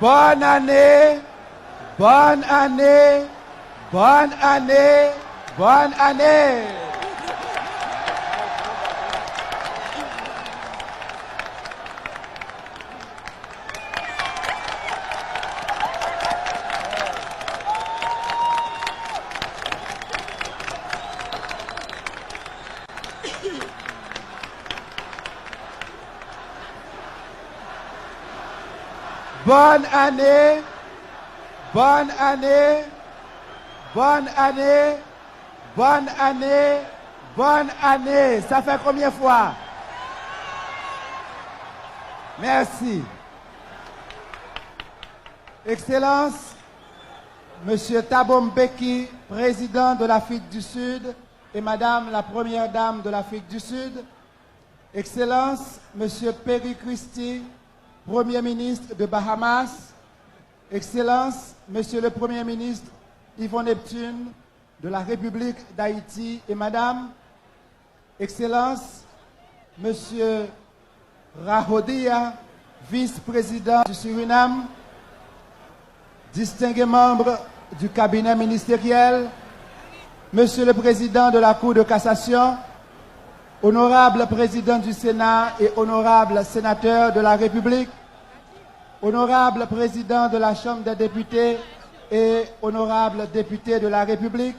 Bonne année, bonne année, bonne année, bonne année. Bonne année, bonne année, bonne année, bonne année, bonne année. Ça fait combien de fois? Merci. Excellence, Monsieur Thabo Mbeki, président de l'Afrique du Sud, et Madame la Première Dame de l'Afrique du Sud. Excellence, Monsieur Perry Christie, Premier ministre de Bahamas. Excellence, Monsieur le Premier ministre Yvon Neptune de la République d'Haïti et Madame. Excellence, Monsieur Rahodia, vice-président du Suriname. Distingués membres du cabinet ministériel, Monsieur le Président de la Cour de cassation, honorable Président du Sénat et honorable sénateur de la République, honorable Président de la Chambre des députés et honorable député de la République,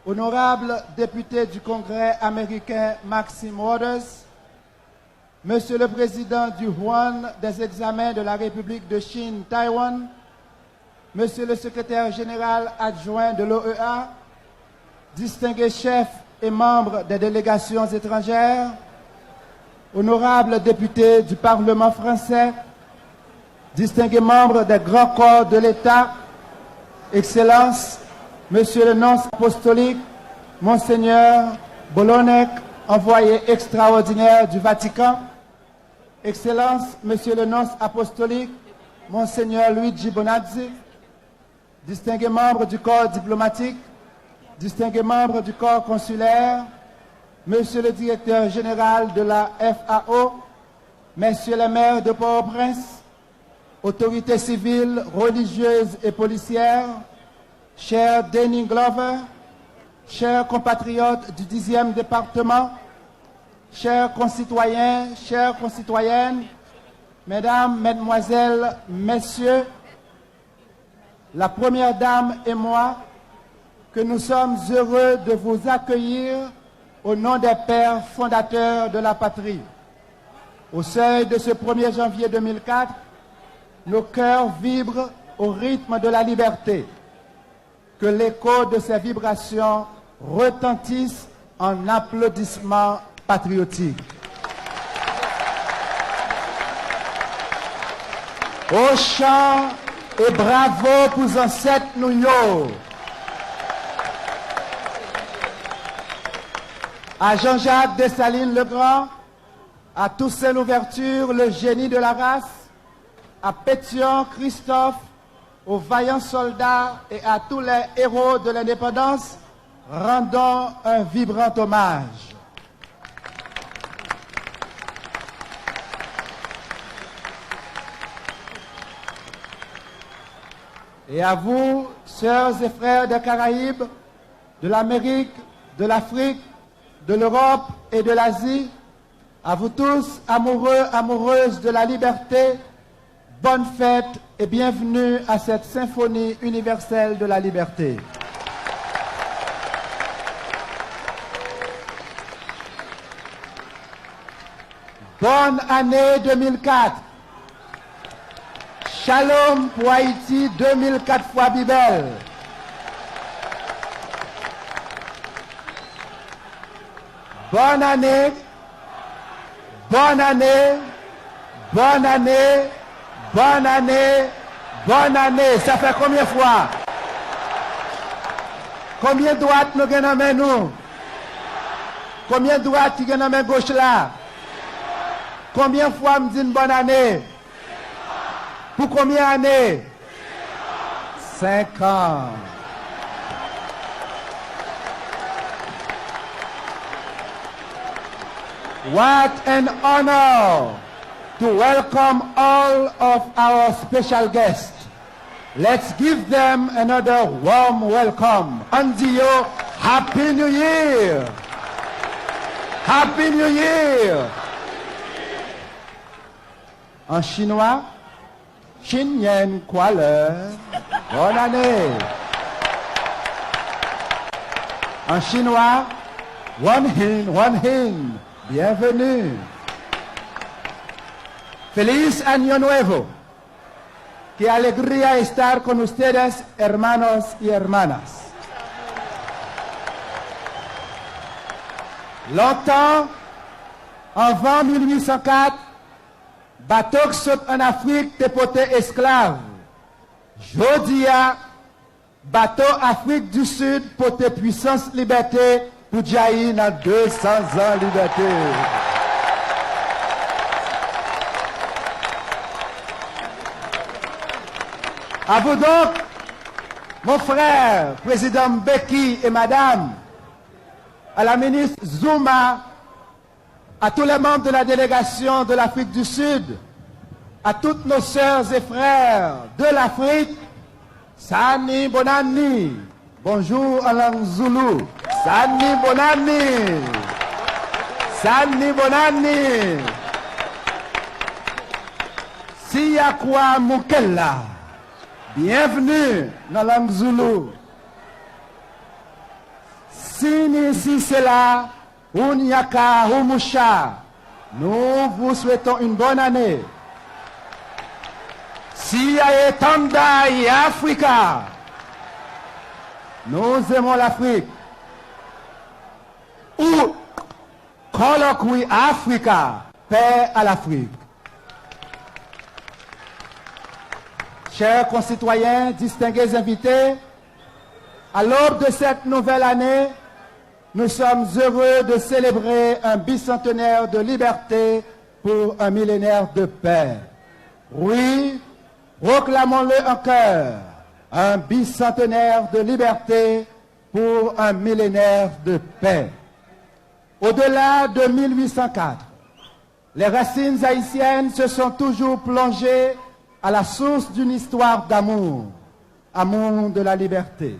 honorable député du Congrès américain Maxime Waters, Monsieur le Président du Yuan des examens de la République de Chine, Taïwan, Monsieur le Secrétaire général adjoint de l'OEA, distingués chefs et membres des délégations étrangères, honorables députés du Parlement français, distingués membres des grands corps de l'État, Excellences, Monsieur le nonce apostolique, Monseigneur Bolonec, envoyé extraordinaire du Vatican, Excellences, Monsieur le nonce apostolique, Monseigneur Luigi Bonazzi, distingués membres du corps diplomatique, distingués membres du corps consulaire, Monsieur le directeur général de la FAO, Messieurs les maires de Port-au-Prince, autorités civiles, religieuses et policières, chers Danny Glover, chers compatriotes du 10e département, chers concitoyens, chères concitoyennes, Mesdames, Mesdemoiselles, Messieurs, la Première Dame et moi, que nous sommes heureux de vous accueillir au nom des pères fondateurs de la patrie. Au seuil de ce 1er janvier 2004, nos cœurs vibrent au rythme de la liberté. Que l'écho de ces vibrations retentisse en applaudissements patriotiques. Au chant et bravo pour ancêtres nous. À Jean-Jacques Dessalines le Grand, à Toussaint Louverture, le génie de la race, à Pétion Christophe, aux vaillants soldats et à tous les héros de l'indépendance, rendons un vibrant hommage. Et à vous, sœurs et frères des Caraïbes, de l'Amérique, de l'Afrique, de l'Europe et de l'Asie, à vous tous, amoureux, amoureuses de la liberté, bonne fête et bienvenue à cette symphonie universelle de la liberté. Bonne année 2004. Shalom pour Haïti 2004 fois Bibel. Bonne année, bonne année, bonne année, bonne année, bonne année. Ça fait combien de fois? Combien de droites nous gagnons dans nous? Combien de droites qui gagnent dans main gauche là? Combien de fois me dit une bonne année? Pour combien d'années? 5 ans. What an honor to welcome all of our special guests. Let's give them another warm welcome. Andio, Happy New Year! Happy New Year! En chinois, Xin Yen Kwa Le, bonne année. En chinois, Wan Hin, bienvenue. Feliz Año Nuevo. Qué alegría estar con ustedes, hermanos y hermanas. Longtemps, avant 1804, bateau saute en Afrique te poté esclave. Jodia, bateau Afrique du Sud poté puissance liberté pour jaillir dans 200 ans liberté. À vous donc, mon frère, président Mbeki et madame, à la ministre Zuma, à tous les membres de la délégation de l'Afrique du Sud, à toutes nos sœurs et frères de l'Afrique, Sani Bonani, bonjour en langue zoulou, Sani Bonani, Sani Bonani, Siyakwa Mukella, bienvenue dans la langue zoulou. Sini Sisela, Unyaka Humusha, nous vous souhaitons une bonne année. Siya Tanda et Africa, nous aimons l'Afrique. Ou colloquy Africa, paix à l'Afrique. Chers concitoyens, distingués invités, à l'aube de cette nouvelle année, nous sommes heureux de célébrer un bicentenaire de liberté pour un millénaire de paix. Oui, proclamons-le en chœur, un bicentenaire de liberté pour un millénaire de paix. Au-delà de 1804, les racines haïtiennes se sont toujours plongées à la source d'une histoire d'amour, amour de la liberté.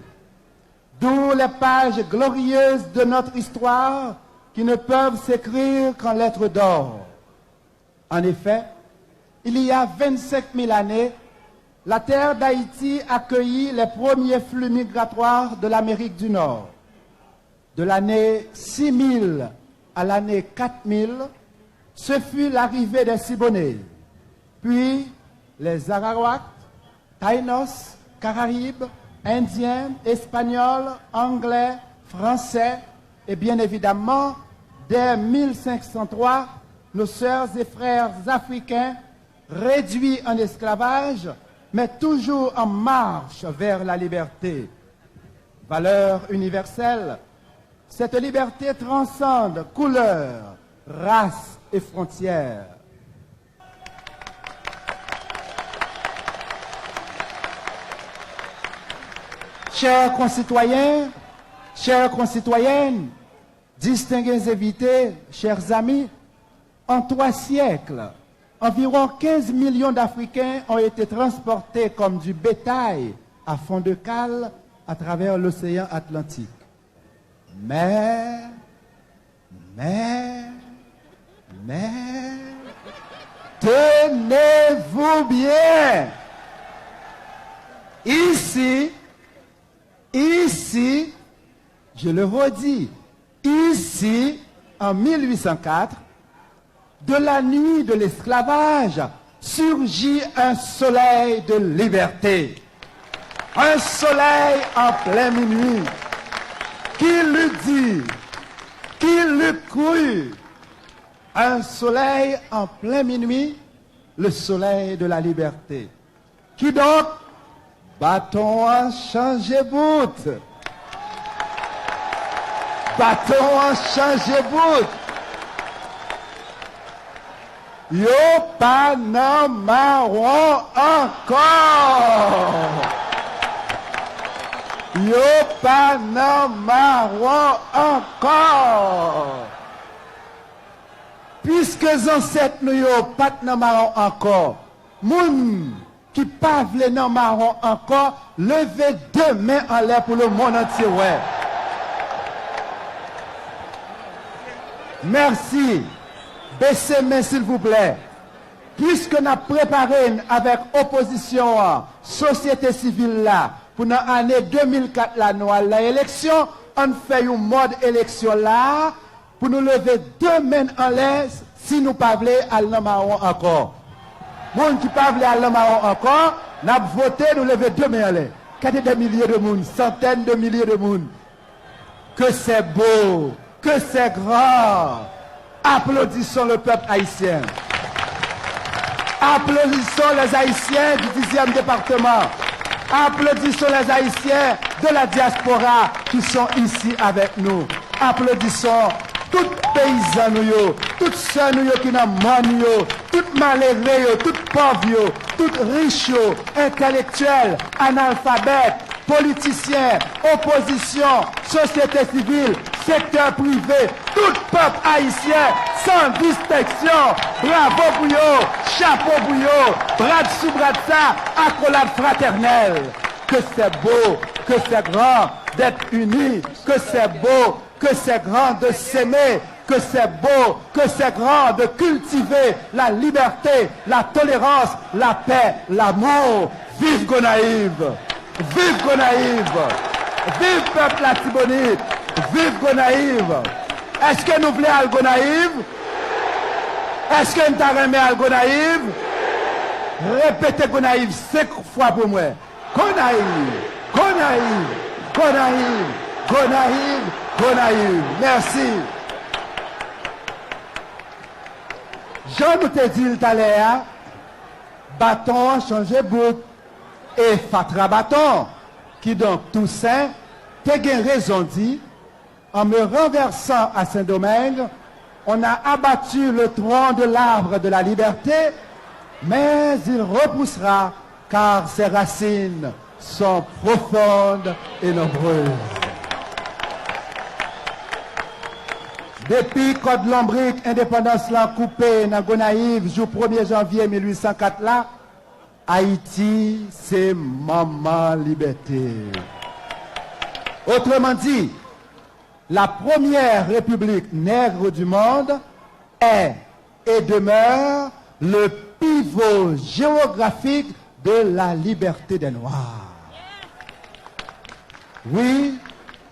D'où les pages glorieuses de notre histoire qui ne peuvent s'écrire qu'en lettres d'or. En effet, il y a 25 000 années, la terre d'Haïti accueillit les premiers flux migratoires de l'Amérique du Nord. De l'année 6000 à l'année 4000, ce fut l'arrivée des Siboney, puis les Arawaks, Taïnos, Caraïbes, Indiens, Espagnols, Anglais, Français et bien évidemment, dès 1503, nos sœurs et frères africains réduits en esclavage, mais toujours en marche vers la liberté. Valeur universelle, cette liberté transcende couleurs, races et frontières. Chers concitoyens, chères concitoyennes, distingués invités, chers amis, en 3 siècles, environ 15 millions d'Africains ont été transportés comme du bétail à fond de cale à travers l'océan Atlantique. Mais, tenez-vous bien, ici, je le redis, ici, en 1804, de la nuit de l'esclavage, surgit un soleil de liberté. Un soleil en plein minuit. Qui l'eût dit? Qui l'eût cru? Un soleil en plein minuit, le soleil de la liberté. Qui donc? Bâton en change-bout. Bâton en change-bout. Yo pas nan marron encore. Yo pas nan marron encore. puisque les ancêtres nous n'ont pas de marron encore, moun qui pas vle nan marron encore, levez 2 mains en l'air pour le monde entier. Ouais. Merci. Baissez main s'il vous plaît. Puisque nous avons préparé avec opposition, société civile là, pour l'année 2004, l'élection, on fait une mode élection là, pour nous lever 2 mains en l'air si nous ne parlons pas à l'amaron encore. Moun qui parlent à l'amaron encore, nous avons voté, nous lever 2 mains en l'air. Qu'est-ce des milliers de monde, centaines de milliers de monde. Que c'est beau, que c'est grand. Applaudissons le peuple haïtien. Applaudissons les Haïtiens du 10e département. Applaudissons les Haïtiens de la diaspora qui sont ici avec nous. Applaudissons tous paysans nous, toutes ceux nous qui n'ont pas nous, toutes malheureux, toutes pauvres, toutes riches, intellectuels, analphabètes, politiciens, opposition, société civile, secteur privé, tout peuple haïtien, sans distinction. Bravo pour vous, chapeau pour vous, bras sous bras de ça, accolade fraternelle. Que c'est beau, que c'est grand d'être unis, que c'est beau, que c'est grand de s'aimer, que c'est beau, que c'est grand de cultiver la liberté, la tolérance, la paix, l'amour. Vive Gonaïve! Vive Gonaïve! Vive peuple Latibonite! Vive Gonaïve! Est-ce que nous voulons al Gonaïve? Est-ce que nous avons al Gonaïve? Répétez Gonaïve 5 fois pour moi. Gonaïve! Gonaïve! Gonaïve! Gonaïve! Gonaïve! Merci. Jean nous te dit tout à l'heure, bâton a changé bout. Et Fatra Bâton, qui donc Toussaint, t'as raison dit, en me renversant à Saint-Domingue, on a abattu le tronc de l'arbre de la liberté, mais il repoussera, car ses racines sont profondes et nombreuses. Depuis Code Lombric, indépendance l'a coupé dans Gonaïve, jour 1er janvier 1804 là, Haïti, c'est maman liberté. Autrement dit, la première république nègre du monde est et demeure le pivot géographique de la liberté des Noirs. Oui,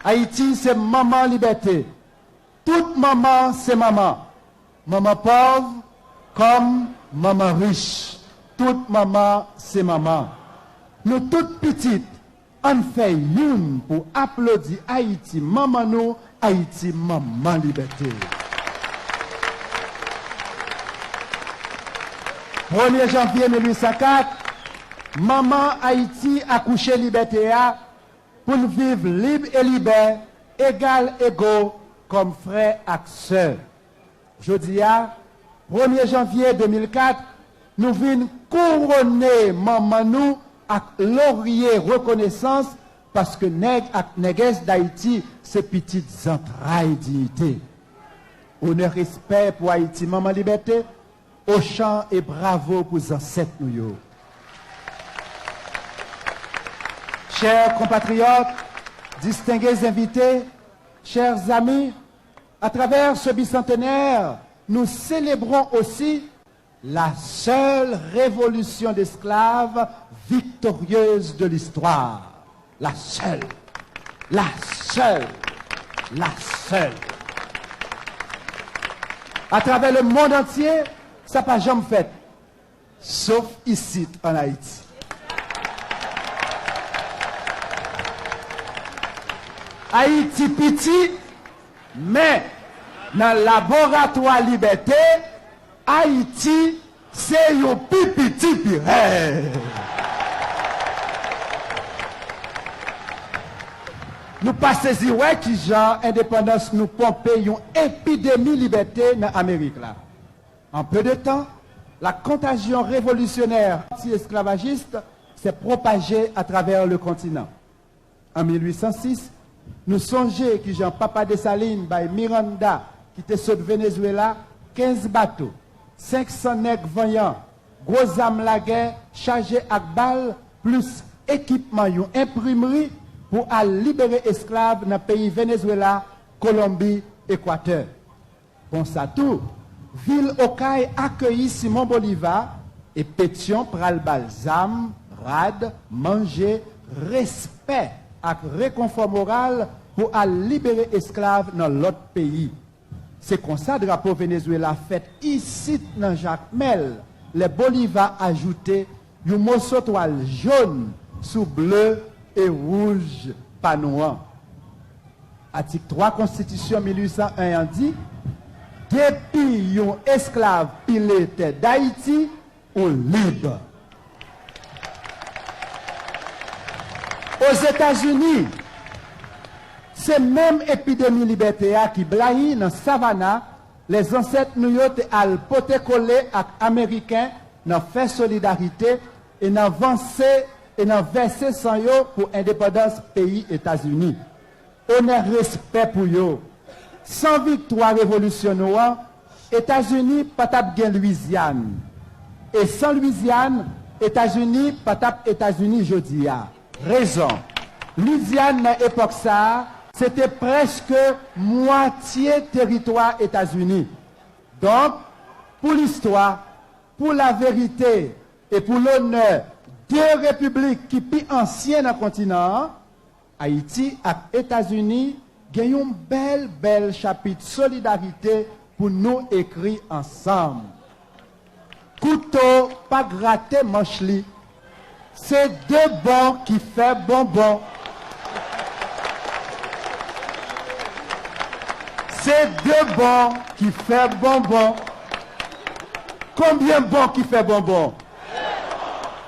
Haïti, c'est maman liberté. Toute maman, c'est maman. Maman pauvre comme maman riche. Toute maman, c'est maman. Nous toutes petites, on fait une pour applaudir Haïti, maman nous, Haïti, maman liberté. 1er janvier 1804, maman Haïti a couché liberté pour vivre libre et libre, égal égaux, comme frère et sœur. Jeudi, 1er janvier 2004, nous venons couronner maman nous avec laurier reconnaissance parce que nèg ak négresse d'Haïti, c'est petites entrailles dignité. Honneur respect pour Haïti, maman liberté, au chant et bravo pour les ancêtres nous. Chers compatriotes, distingués invités, chers amis, à travers ce bicentenaire, nous célébrons aussi la seule révolution d'esclaves victorieuse de l'histoire. La seule. La seule. La seule. À travers le monde entier, ça n'a pas jamais fait. Sauf ici, en Haïti. Haïti petit, mais dans le laboratoire liberté, Haïti, c'est un petit pire. Nous passons ouais qui genre indépendance nous pomper une épidémie liberté dans l'Amérique là. En peu de temps, la contagion révolutionnaire anti-esclavagiste s'est propagée à travers le continent. En 1806, nous songeons que Jean Papa Dessalines, by Miranda, qui était sur le Venezuela, 15 bateaux, 500 nègres voyants, gros âmes la guerre, chargés à balles, plus équipement, une imprimerie pour libérer esclaves dans le pays Venezuela, Colombie, Équateur. Bon, ça tout, ville Okaï accueillit Simon Bolivar et pétion pral balsam, rad, manger, respect et réconfort moral pour libérer esclaves dans l'autre pays. C'est comme ça, drapeau Venezuela fait ici dans Jacques Mel, les Bolivar ajouté un morceau toile jaune sous bleu et rouge panouan. Article 3 Constitution 1801 dit depuis un esclave piloté d'Haïti ou libre. Aux États-Unis, c'est même épidémie liberté qui blahi dans Savannah, les ancêtres nous ont poté collé avec Américains dans fait solidarité et dans avancé et dans versé sans yo pour indépendance pays États-Unis. On a respect pour yo. Sans victoire révolutionnaire, États-Unis pas tap gen Louisiane. Et sans Louisiane, États-Unis pas tap États-Unis jodi a. Raison. Louisiane à l'époque ça, c'était presque moitié territoire États-Unis. Donc, pour l'histoire, pour la vérité et pour l'honneur deux républiques qui sont anciennes dans le continent, Haïti et États-Unis, gagnent un bel chapitre solidarité pour nous écrire ensemble. Couteau, pas gratter manche-li. C'est deux bons qui fait bonbon. C'est deux bons qui fait bonbon. Combien bon qui fait bonbon?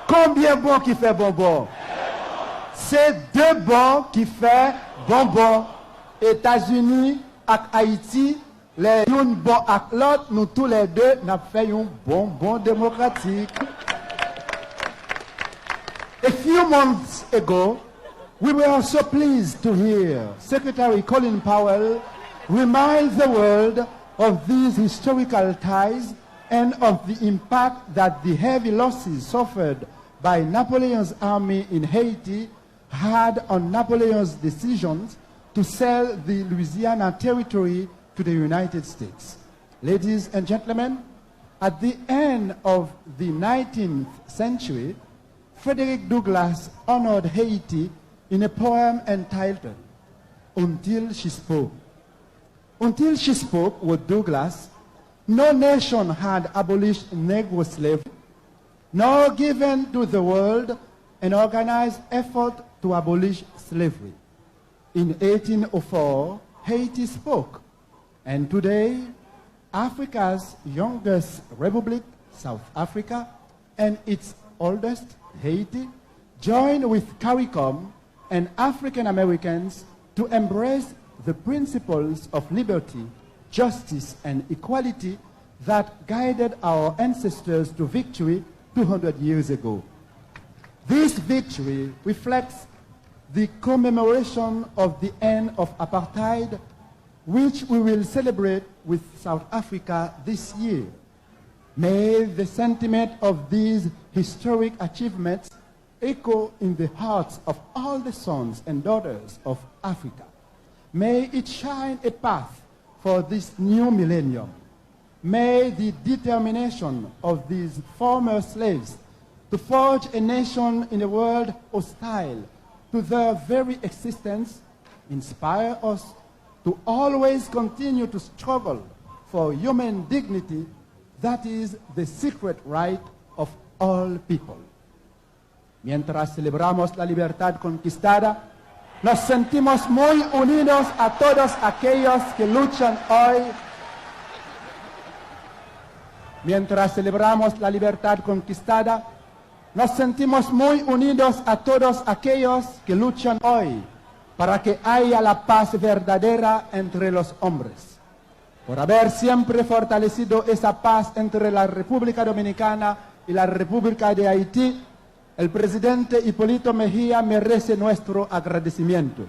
Combien bon qui fait bonbon? C'est deux bons qui fait bonbon. États-Unis et Haïti, les uns bon avec l'autre, nous tous les deux, nous fait un bonbon démocratique. A few months ago, we were so pleased to hear Secretary Colin Powell remind the world of these historical ties and of the impact that the heavy losses suffered by Napoleon's army in Haiti had on Napoleon's decisions to sell the Louisiana territory to the United States. Ladies and gentlemen, at the end of the 19th century, Frederick Douglass honored Haiti in a poem entitled, Until She Spoke. Until she spoke with Douglass, no nation had abolished Negro slavery, nor given to the world an organized effort to abolish slavery. In 1804, Haiti spoke, and today, Africa's youngest republic, South Africa, and its oldest, Haiti, joined with CARICOM and African Americans to embrace the principles of liberty, justice, and equality that guided our ancestors to victory 200 years ago. This victory reflects the commemoration of the end of apartheid, which we will celebrate with South Africa this year. May the sentiment of these historic achievements echo in the hearts of all the sons and daughters of Africa. May it shine a path for this new millennium. May the determination of these former slaves to forge a nation in a world hostile to their very existence inspire us to always continue to struggle for human dignity. That is the secret right of all people. Mientras celebramos la libertad conquistada, nos sentimos muy unidos a todos aquellos que luchan hoy. Mientras celebramos la libertad conquistada, nos sentimos muy unidos a todos aquellos que luchan hoy para que haya la paz verdadera entre los hombres. Por haber siempre fortalecido esa paz entre la República Dominicana y la República de Haití, el presidente Hipólito Mejía merece nuestro agradecimiento.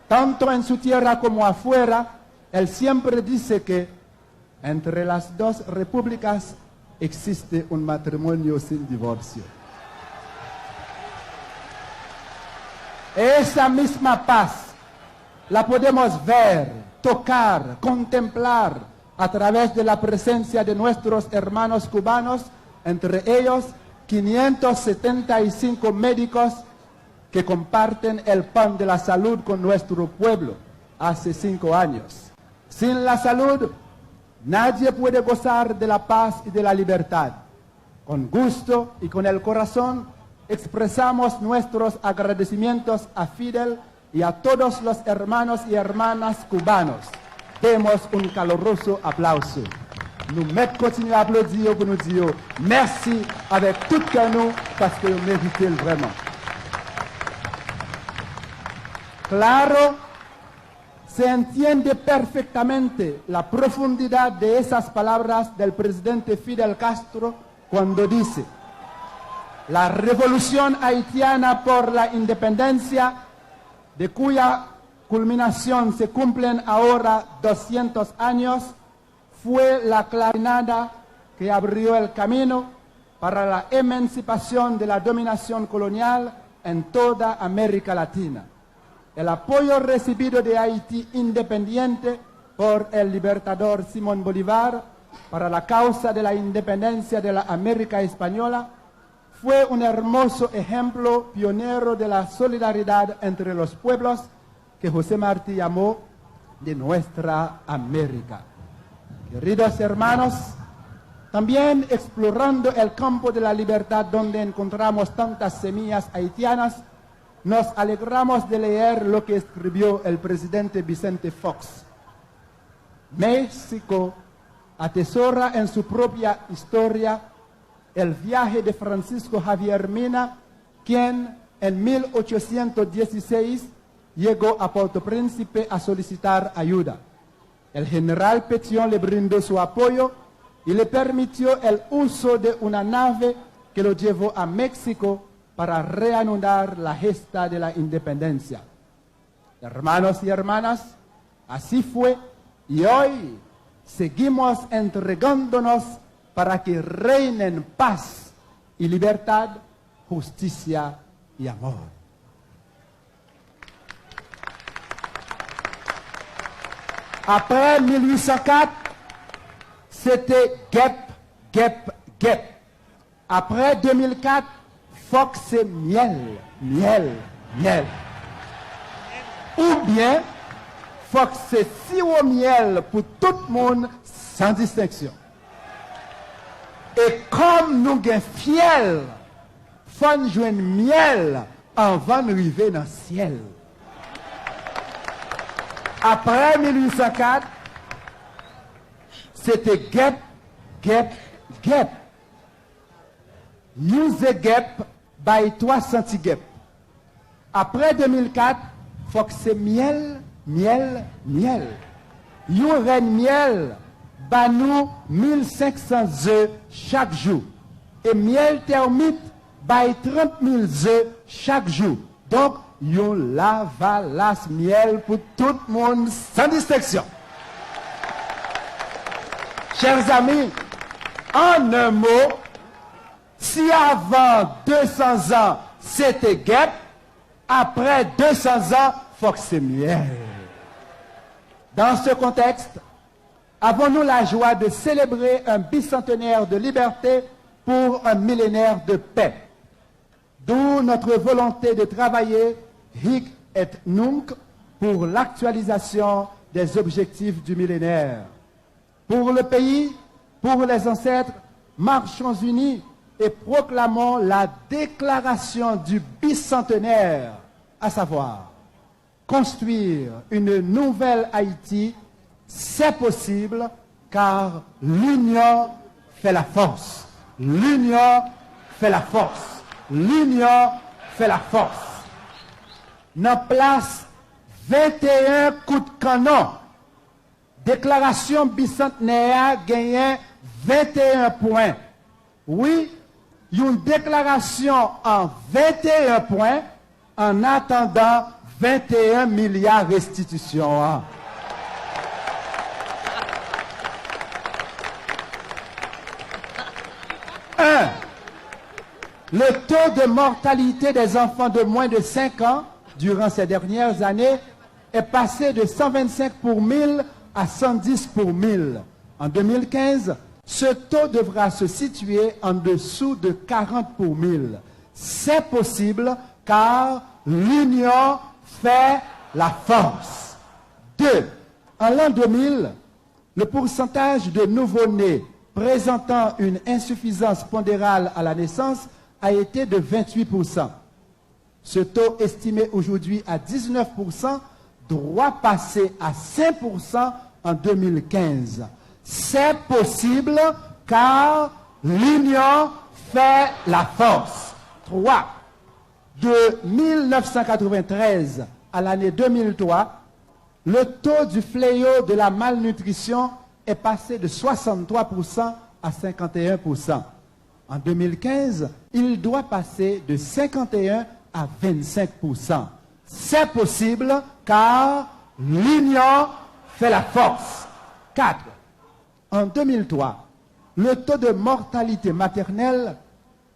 Tanto en su tierra como afuera, él siempre dice que entre las dos repúblicas existe un matrimonio sin divorcio. Esa misma paz la podemos ver, tocar, contemplar a través de la presencia de nuestros hermanos cubanos, entre ellos 575 médicos que comparten el pan de la salud con nuestro pueblo hace 5 años. Sin la salud, nadie puede gozar de la paz y de la libertad. Con gusto y con el corazón expresamos nuestros agradecimientos a Fidel y a todos los hermanos y hermanas cubanos. Demos un caluroso aplauso. Nous mettons continuer à applaudir pour nous dire merci avec tout cœur nous parce que vous méritez vraiment. Claro, se entiende perfectamente la profundidad de esas palabras del presidente Fidel Castro cuando dice: la revolución haitiana por la independencia, de cuya culminación se cumplen ahora 200 años, fue la clarinada que abrió el camino para la emancipación de la dominación colonial en toda América Latina. El apoyo recibido de Haití independiente por el libertador Simón Bolívar para la causa de la independencia de la América Española fue un hermoso ejemplo pionero de la solidaridad entre los pueblos que José Martí llamó de nuestra América. Queridos hermanos, también explorando el campo de la libertad donde encontramos tantas semillas haitianas, nos alegramos de leer lo que escribió el presidente Vicente Fox. México atesora en su propia historia el viaje de Francisco Javier Mina, quien en 1816 llegó a Puerto Príncipe a solicitar ayuda. El general Pétion le brindó su apoyo y le permitió el uso de una nave que lo llevó a México para reanudar la gesta de la independencia. Hermanos y hermanas, así fue y hoy seguimos entregándonos para que reinen paz y libertad, justicia y amor. Après 1804, c'était guêpe, guêpe, guêpe. Après 2004, Fox c'est miel, miel, miel. Ou bien, Fox c'est sirop miel pour tout le monde sans distinction. Et comme nous sommes fiers, faut nous jouer miel avant d'arriver dans le ciel. Après 1804, c'était guêpe, guêpe, guêpe. Use guêpe by 3 centiguêpes. Après 2004, faut que c'est miel, miel, miel. You reine miel, bah nous 1500 œufs chaque jour. Et miel termite, bah 30 000 œufs chaque jour. Donc, yon lavalas miel pour tout le monde sans distinction. Chers amis, en un mot, si avant 200 ans c'était guêpe, après 200 ans, faut que c'est miel. Dans ce contexte, avons-nous la joie de célébrer un bicentenaire de liberté pour un millénaire de paix. D'où notre volonté de travailler hic et nunc pour l'actualisation des objectifs du millénaire. Pour le pays, pour les ancêtres, marchons unis et proclamons la déclaration du bicentenaire, à savoir construire une nouvelle Haïti, c'est possible car l'union fait la force. L'union fait la force. L'union fait la force. Dans place 21 coups de canon, déclaration bicentenaire gagne 21 points. Oui, une déclaration en 21 points en attendant 21 milliards restitution. 1. Le taux de mortalité des enfants de moins de 5 ans durant ces dernières années est passé de 125 pour 1000 à 110 pour 1000. En 2015, ce taux devra se situer en dessous de 40 pour 1000. C'est possible car l'union fait la force. 2. En l'an 2000, le pourcentage de nouveau-nés présentant une insuffisance pondérale à la naissance a été de 28%. Ce taux estimé aujourd'hui à 19% doit passer à 5% en 2015. C'est possible car l'union fait la force. 3. De 1993 à l'année 2003, le taux du fléau de la malnutrition est passé de 63% à 51%. En 2015, il doit passer de 51 à 25%. C'est possible car l'union fait la force. 4. En 2003, le taux de mortalité maternelle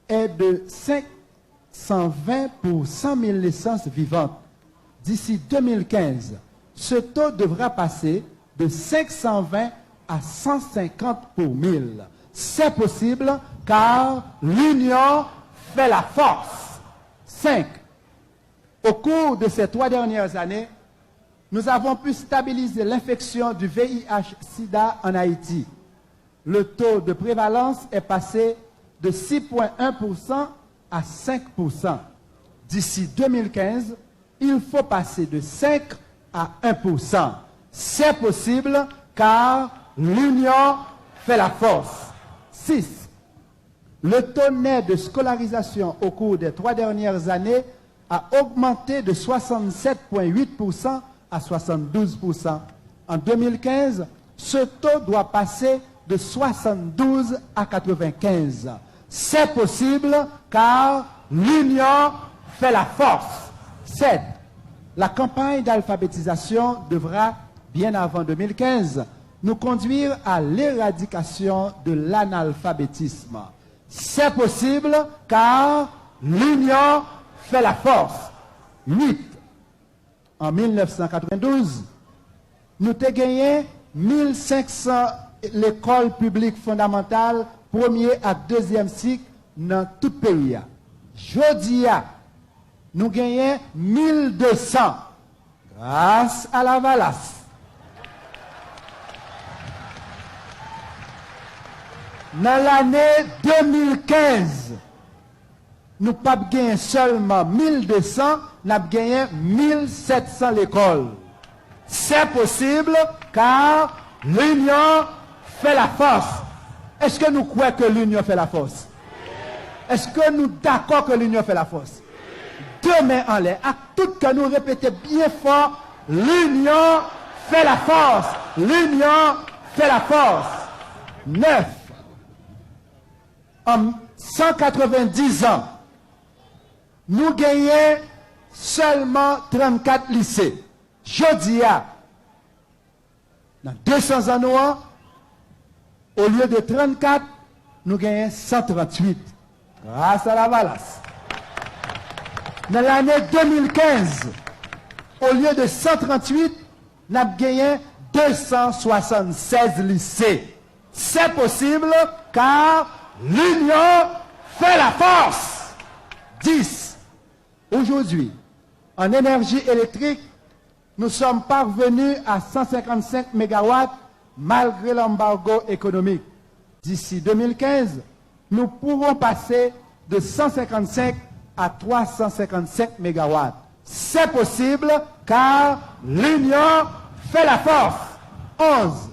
est de 520 pour 100 000 naissances vivantes. D'ici 2015, ce taux devra passer de 520 à 150 pour 1000. C'est possible car l'union fait la force. 5. Au cours de ces 3 dernières années, nous avons pu stabiliser l'infection du VIH-Sida en Haïti. Le taux de prévalence est passé de 6,1% à 5%. D'ici 2015, il faut passer de 5 à 1%. C'est possible car l'union fait la force. 6. Le taux net de scolarisation au cours des 3 dernières années a augmenté de 67,8% à 72%. En 2015, ce taux doit passer de 72 à 95. C'est possible car l'union fait la force. 7. La campagne d'alphabétisation devra, bien avant 2015, nous conduire à l'éradication de l'analphabétisme. C'est possible car l'union fait la force. 8. En 1992, nous avons gagné 1500 l'école publique fondamentale, premier à deuxième cycle dans tout le pays. Jodi, nous gagnons 1200 grâce à la Valace. Dans l'année 2015, nous n'avons pas gagné seulement 1200, nous avons gagné 1700 l'école. C'est possible car l'union fait la force. Est-ce que nous croyons que l'union fait la force? Est-ce que nous sommes d'accord que l'union fait la force? Deux mains en l'air, à tout que nous répétons bien fort, l'union fait la force. L'union fait la force. 9. En 190 ans, nous gagnons seulement 34 lycées. Jodi, dans 200 ans, au lieu de 34, nous gagnons 138. Grâce à la Valace. Dans l'année 2015, au lieu de 138, nous avons gagné 276 lycées. C'est possible car l'union fait la force. 10. Aujourd'hui, en énergie électrique, nous sommes parvenus à 155 MW malgré l'embargo économique. D'ici 2015, nous pourrons passer de 155 à 355 MW. C'est possible car l'union fait la force. 11.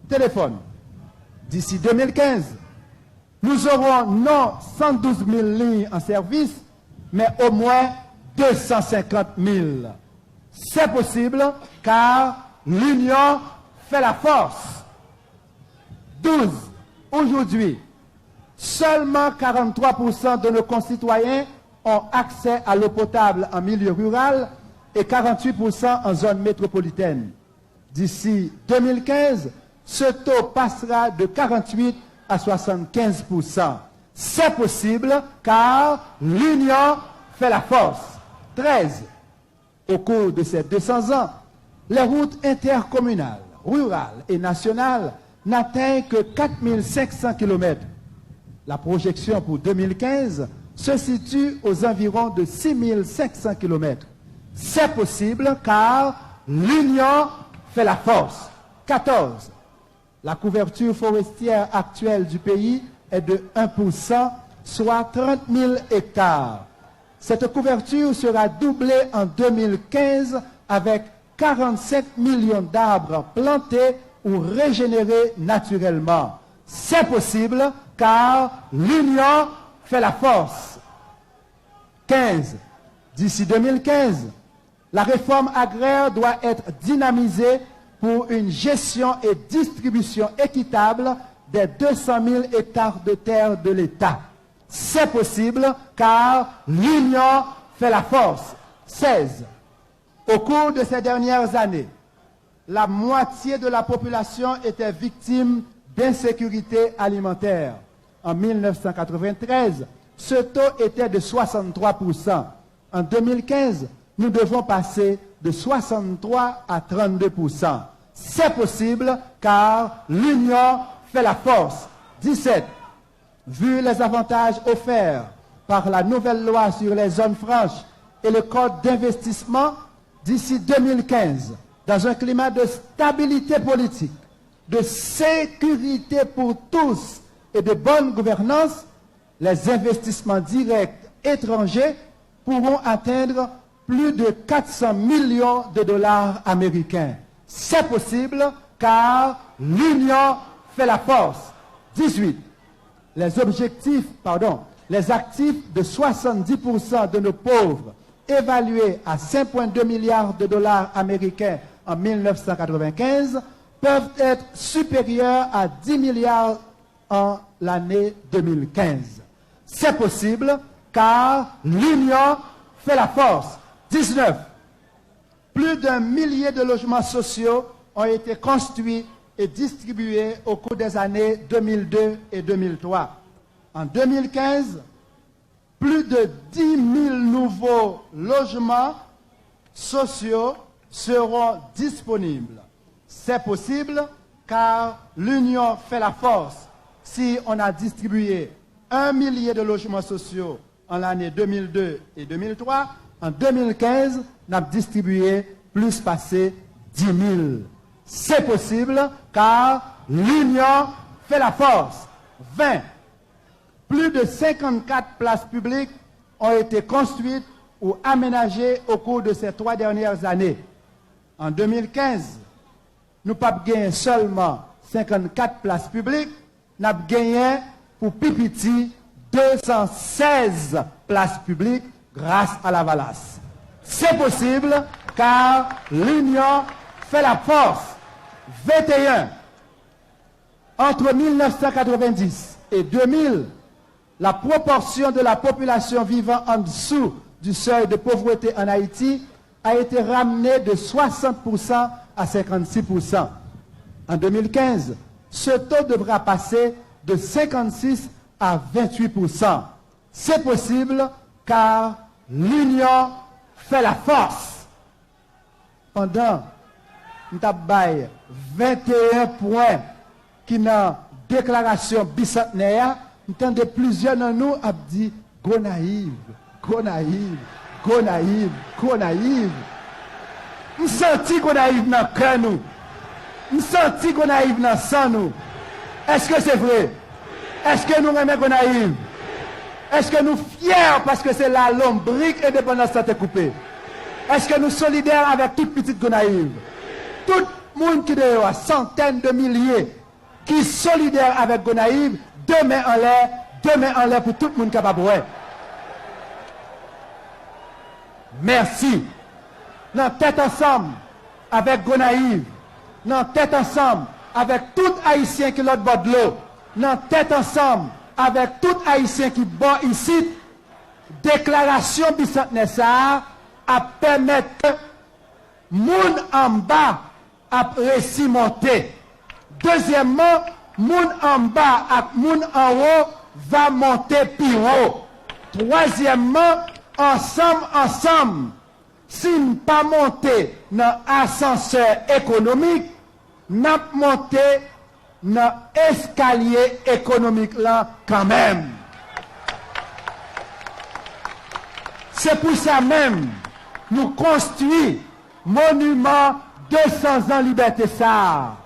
Téléphone. D'ici 2015, nous aurons non 112 000 lignes en service, mais au moins 250 000. C'est possible car l'union fait la force. 12. Aujourd'hui, seulement 43% de nos concitoyens ont accès à l'eau potable en milieu rural et 48% en zone métropolitaine. D'ici 2015, ce taux passera de 48 à 75%. C'est possible car l'union fait la force. 13. Au cours de ces 200 ans, les routes intercommunales, rurales et nationales n'atteignent que 4500 km. La projection pour 2015 se situe aux environs de 6500 km. C'est possible car l'union fait la force. 14. La couverture forestière actuelle du pays est de 1%, soit 30 000 hectares. Cette couverture sera doublée en 2015 avec 45 millions d'arbres plantés ou régénérés naturellement. C'est possible car l'union fait la force. 15. D'ici 2015, la réforme agraire doit être dynamisée pour une gestion et distribution équitable des 200 000 hectares de terre de l'État. C'est possible car l'union fait la force. 16. Au cours de ces dernières années, la moitié de la population était victime d'insécurité alimentaire. En 1993, ce taux était de 63%. En 2015, nous devons passer de 63 à 32%. C'est possible car l'union fait la force. 17. Vu les avantages offerts par la nouvelle loi sur les zones franches et le code d'investissement, d'ici 2015, dans un climat de stabilité politique, de sécurité pour tous et de bonne gouvernance, les investissements directs étrangers pourront atteindre plus de 400 millions de dollars américains. C'est possible car l'union fait la force. 18. Les actifs de 70% de nos pauvres, évalués à 5,2 milliards de dollars américains en 1995, peuvent être supérieurs à 10 milliards en l'année 2015. C'est possible car l'union fait la force. 19. Plus d'1 millier de logements sociaux ont été construits et distribués au cours des années 2002 et 2003. En 2015, plus de 10 000 nouveaux logements sociaux seront disponibles. C'est possible car l'union fait la force. Si on a distribué 1 millier de logements sociaux en l'année 2002 et 2003, en 2015, on a distribué plus passé 10 000. C'est possible car l'union fait la force. 20. Plus de 54 places publiques ont été construites ou aménagées au cours de ces 3 dernières années. En 2015, nous n'avons pas gagné seulement 54 places publiques, nous avons gagné pour Pipiti 216 places publiques grâce à la Valace. C'est possible car l'union fait la force. 21. Entre 1990 et 2000, la proportion de la population vivant en dessous du seuil de pauvreté en Haïti a été ramenée de 60% à 56%. En 2015, ce taux devra passer de 56 à 28%. C'est possible car l'union fait la force. Pendant nous avons 21 points qui dans la déclaration bicentenaire, nous avons plusieurs de nous ont dit go naïve, go naïve, go naïve, go naïve. Nous sentons go naïve dans le cœur nous. Nous sentons go naïve dans le sang nous. Est-ce que c'est vrai? Est-ce que nous aimons go naïve? Est-ce que nous sommes fiers parce que c'est la lombrique et dépendance santé coupée? Est-ce que nous sommes solidaires avec toute petite go naïve? Tout le monde qui est là, centaines de milliers, qui sont solidaires avec Gonaïve, deux mains en l'air pour tout le monde capable. Merci. Nous tête ensemble avec Gonaïve, nous tête ensemble avec tout Haïtien qui est l'autre bord de l'eau, nous tête ensemble avec tout Haïtien qui est ici, déclaration bicentenaire à permettre moun en bas à récit monter. Deuxièmement, moun en bas à moun en haut va monter plus haut. Troisièmement, ensemble, si nous pas monter dans l'ascenseur économique, nous monter dans l'escalier économique là quand même. C'est pour ça même nous construisons monument 200 ans liberté ça.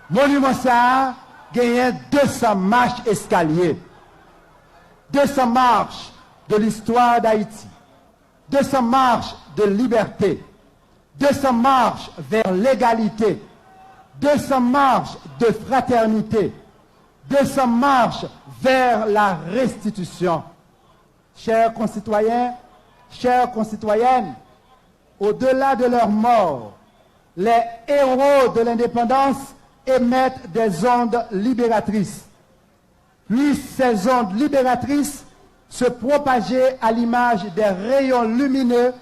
Monument ça gagne 200 marches escaliers. 200 marches de l'histoire d'Haïti. 200 marches de liberté. 200 marches vers l'égalité. 200 marches de fraternité. 200 marches vers la restitution. Chers concitoyens, chères concitoyennes, au-delà de leur mort, les héros de l'indépendance émettent des ondes libératrices. Puis ces ondes libératrices se propageaient à l'image des rayons lumineux,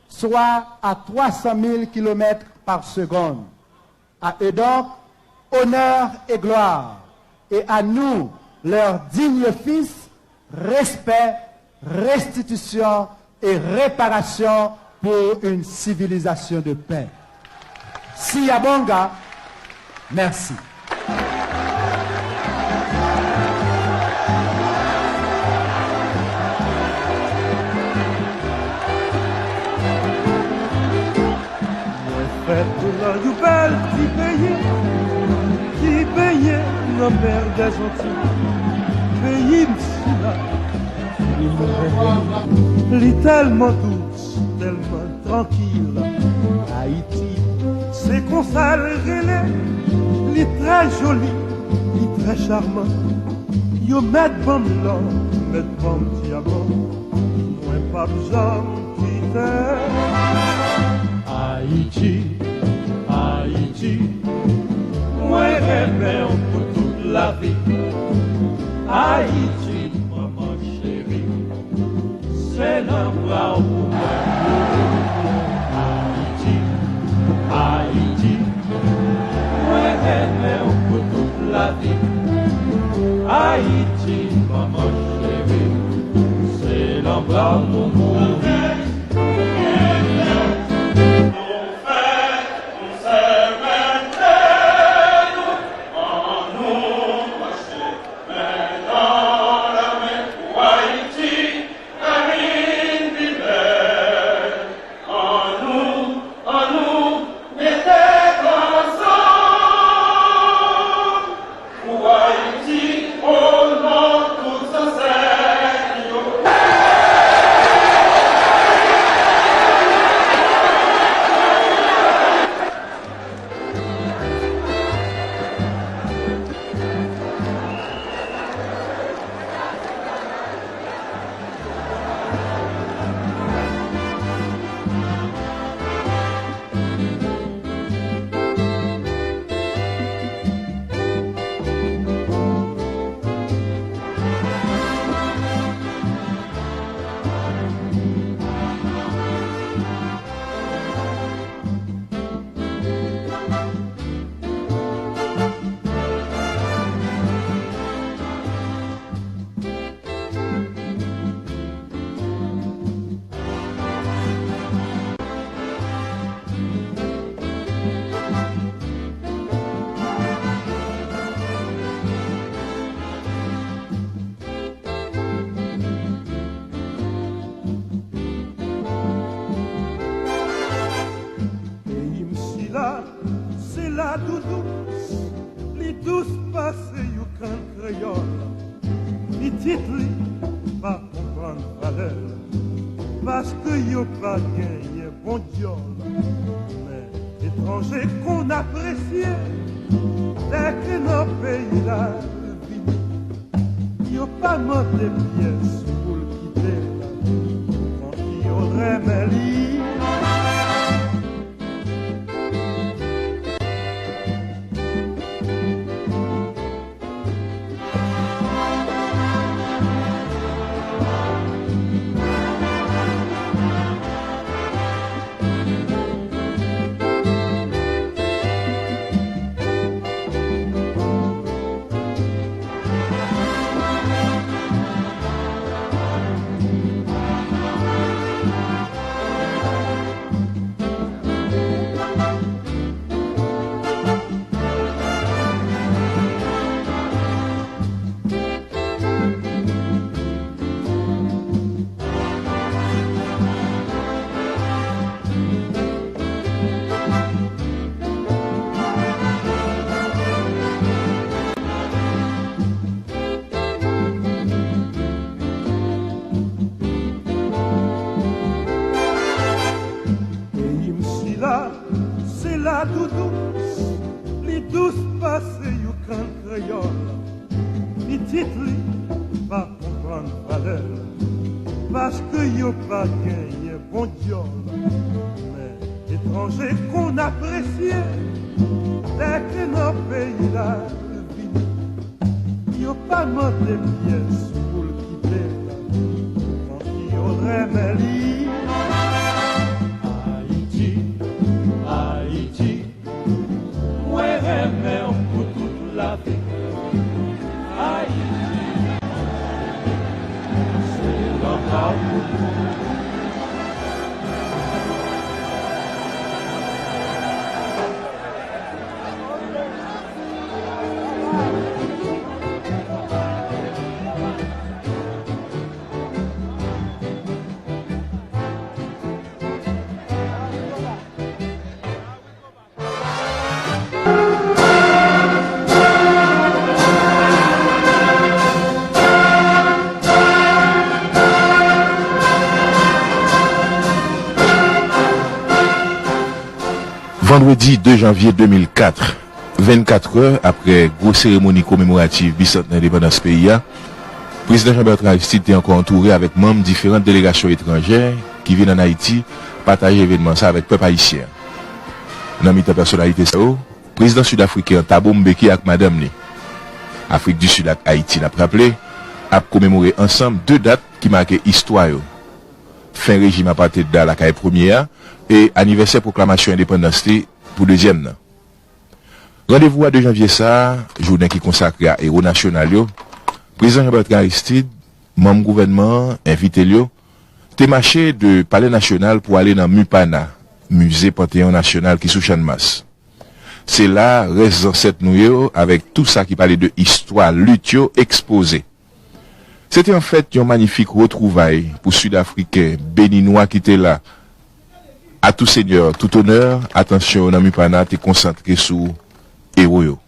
soit à 300 000 km par seconde. À eux donc, honneur et gloire. Et à nous, leurs dignes fils, respect, restitution et réparation pour une civilisation de paix. Siyabonga, merci. Du bel qui payait la mer des Antilles, pays m'sila, tellement douce, tellement tranquille. Haïti, c'est qu'on s'allerait, li très joli, li très charmant. Yo met bon l'or, met bon diamant, moi pas besoin quitter. Haïti, Haïti, moi rêve pour toute la vie. Haïti, maman chérie, c'est l'endroit où moi. Haïti, Haïti, moi rêve pour toute la vie. Haïti, maman chérie, c'est l'endroit où mourir. Parce que yo pas gagné bon Dieu, mais étranger qu'on appréciait, dès que nos pays là vit, yo pas monté pièces pour le quitter là, quand il aurait mêlé. créole, petit li, pas comprendre valeur, parce que yo pas gagné bon Dieu, mais étranger qu'on appréciait, dès que nos pays là vini, yo pas demandé pièces pour le quitter, quand il aurait mêlé. Haïti, Haïti, moi j'aime pour toute la vie. Haïti, c'est l'enfant. Vendredi 2 janvier 2004, 24 heures après grosse cérémonie commémorative bicentenaire d'indépendance pays, le président Jean-Bertrand Aristide était encore entouré avec membres de différentes délégations étrangères qui viennent en Haïti partager l'événement ça avec le peuple haïtien. Dans la personnalité, le président sud-africain Thabo Mbeki et madame ni Afrique du Sud et Haïti n'a rappelé a commémoré ensemble deux dates qui marquaient l'histoire. Fin régime apartheid dans la caille première et anniversaire proclamation indépendance pour deuxième. Rendez-vous à 2 janvier ça, journée qui consacré à héros national président Jean-Bertrand Aristide, membre gouvernement, invité t'es marché de Palais National pour aller dans Mupana, musée Panthéon National qui sous Chanmas. C'est là reste ancêtre nous avec tout ça qui parlait de histoire lutte exposé. C'était en fait un magnifique retrouvaille pour Sud-Africains, Béninois qui étaient là. À tout seigneur, tout honneur, attention, Namupana, t'es concentré sur héros.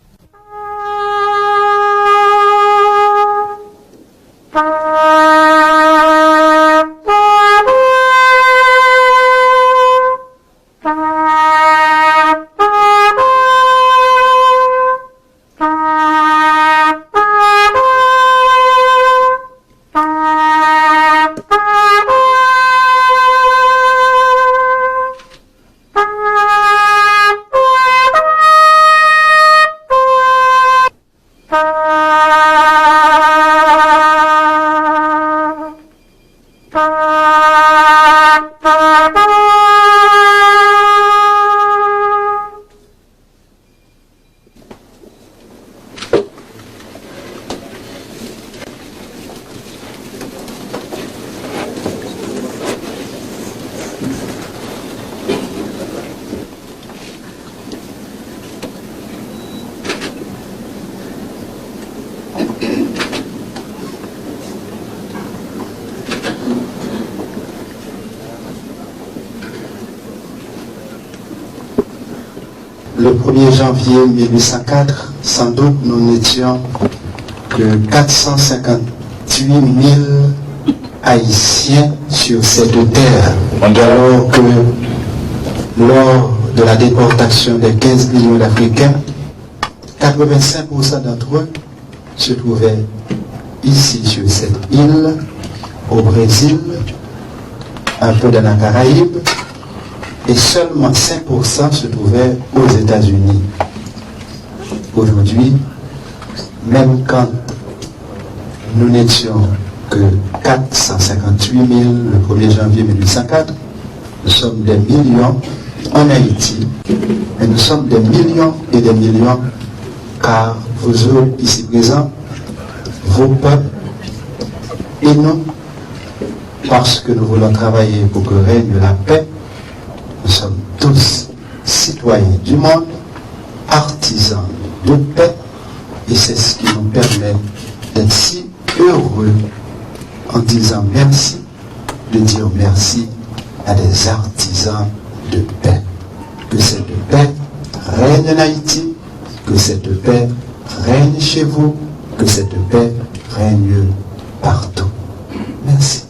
Le 1er janvier 1804, sans doute nous n'étions que 458 000 Haïtiens sur cette terre, alors que lors de la déportation des 15 millions d'Africains, 85% d'entre eux se trouvaient ici sur cette île, au Brésil, un peu dans la Caraïbe, et seulement 5% se trouvaient aux États-Unis. Aujourd'hui, même quand nous n'étions que 458 000 le 1er janvier 1804, nous sommes des millions en Haïti, et nous sommes des millions et des millions, car vous êtes ici présents, vos peuples et nous, parce que nous voulons travailler pour que règne la paix. Nous sommes tous citoyens du monde, artisans de paix, et c'est ce qui nous permet d'être si heureux en disant merci, de dire merci à des artisans de paix. Que cette paix règne en Haïti, que cette paix règne chez vous, que cette paix règne partout. Merci.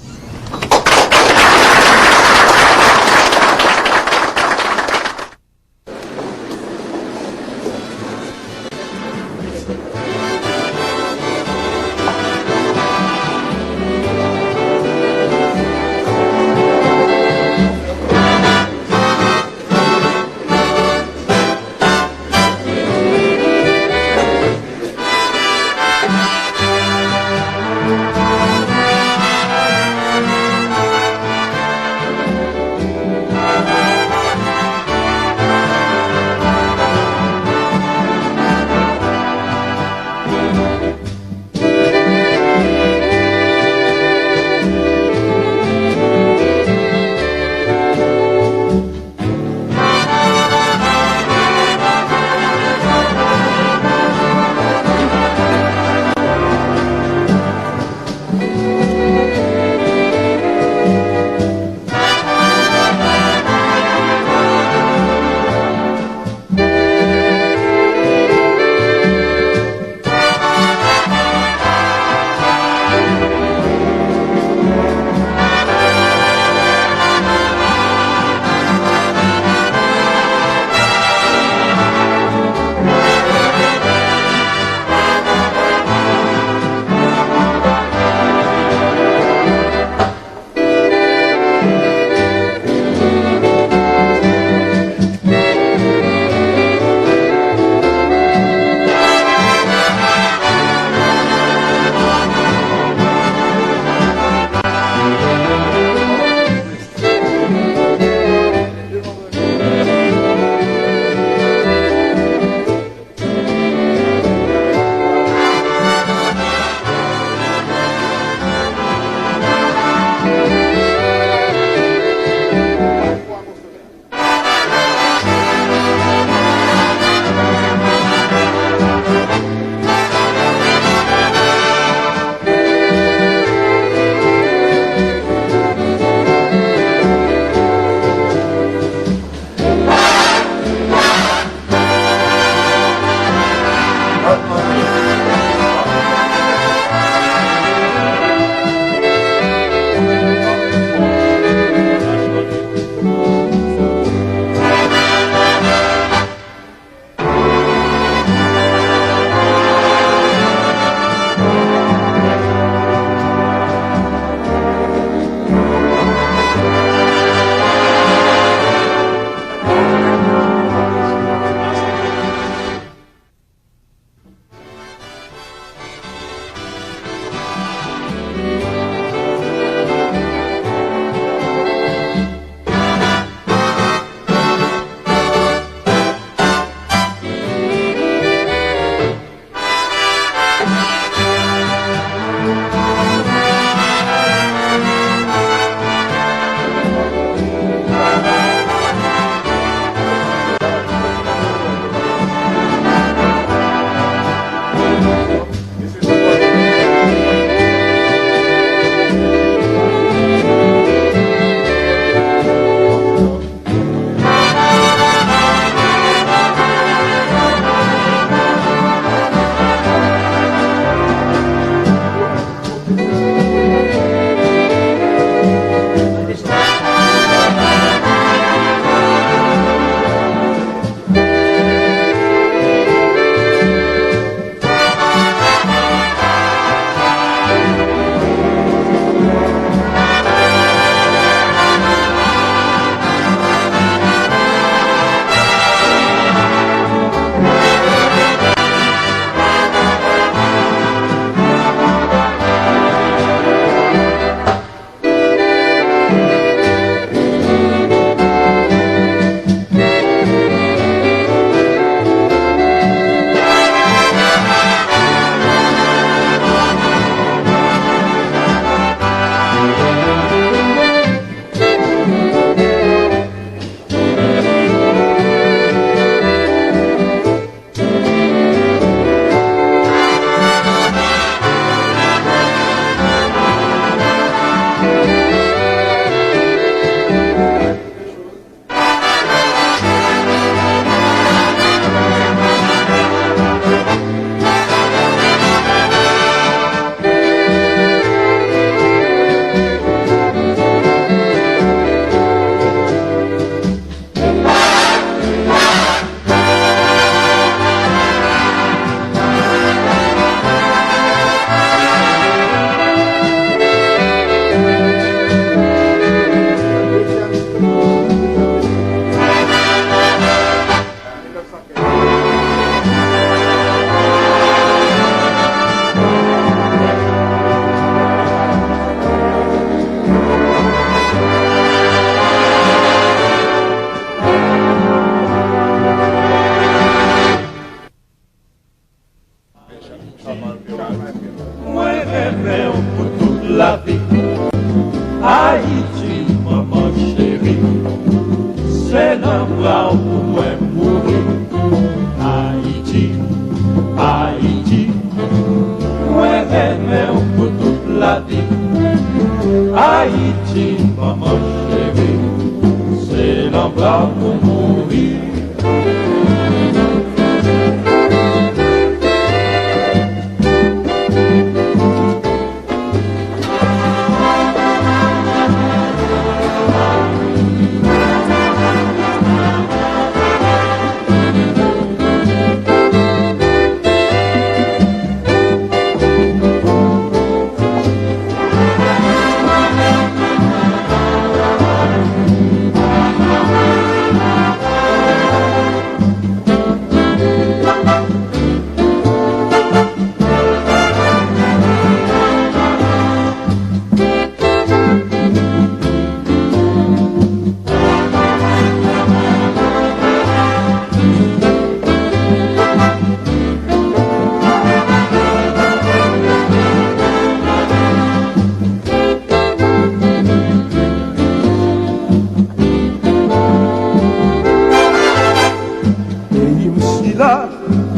bras pour mourir.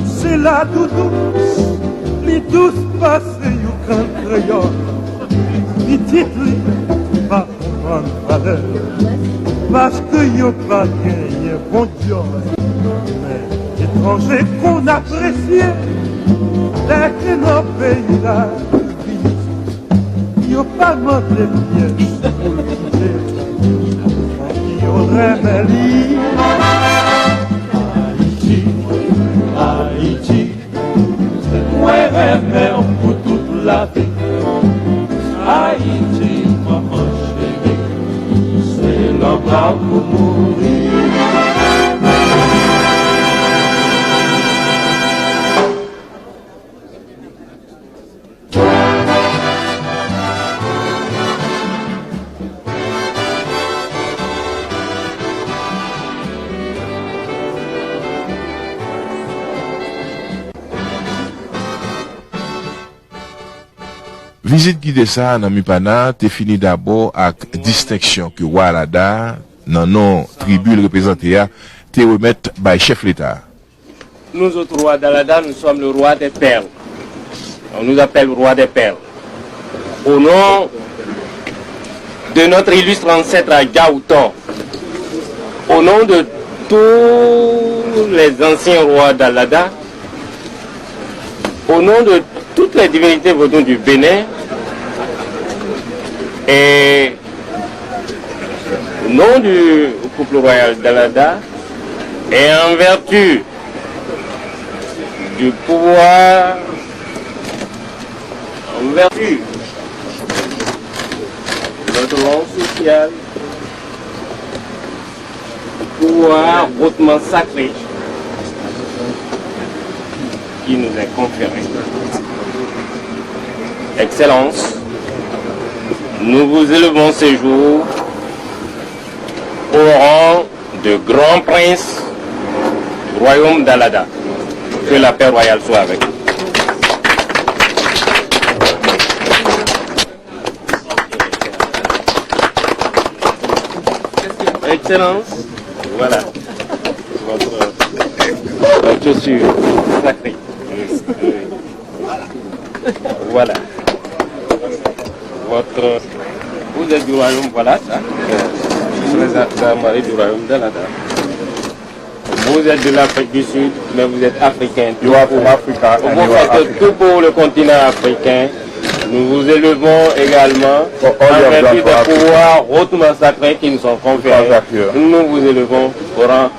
C'est la douce, les douces passées au grand crayon. Les titres pas comprendre valeur, parce que y'a pas gagné bon Dieu. Mais étrangers qu'on appréciait, dès que nos pays là, y'a pas demandé pièces pour le quitter. Qui aurait mêlé Haïti, moi rêve pour toute la vie. Haïti, maman chérie, c'est l'endroit pour mourir. Visite guidée ça dans Mipana, t'es fini d'abord avec distinction que Walada, dans non tribu représenté à, te remettre par chef l'État. Nous autres rois d'Alada, nous sommes le roi des perles. On nous appelle le roi des perles. Au nom de notre illustre ancêtre Gaouton, au nom de tous les anciens rois d'Alada, au nom de toutes les divinités venant du Bénin, et au nom du couple royal d'Alada, et en vertu du pouvoir, en vertu de notre rang social, du pouvoir hautement sacré qui nous est conféré. Excellence, nous vous élevons ce jour au rang de grand prince du royaume d'Alada. Que la paix royale soit avec vous. Excellence, voilà votre chaussure sacrée. Voilà. Vous êtes du royaume, voilà ça. Vous êtes la marée du royaume d'Alada. Vous êtes de l'Afrique du Sud, mais vous êtes africain. You are from Africa. Vous faites tout pour le continent africain. Nous vous élevons également en vertu des pouvoirs hautement sacrés qui nous sont conférés. Nous vous élevons au rang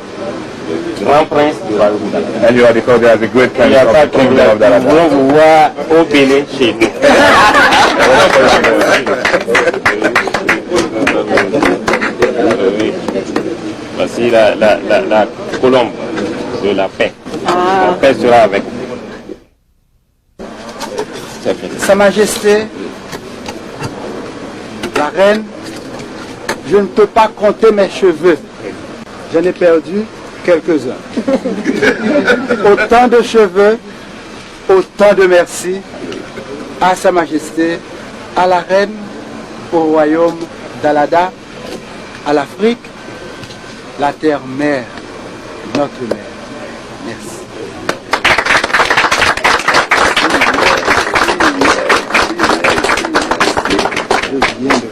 de grand prince du royaume d'Alada. And you are declared as a great Il n'y prince a of pas the de kingdom problème. of Dalada. Nous voulons vous voir au Bénin chez nous. Voici la colombe de la paix. La paix sera avec vous. Sa Majesté, la reine, je ne peux pas compter mes cheveux. J'en ai perdu quelques-uns. Autant de cheveux, autant de merci à Sa Majesté, à la reine, au royaume d'Alada, à l'Afrique, la terre-mère, notre mère. Merci. Je viens de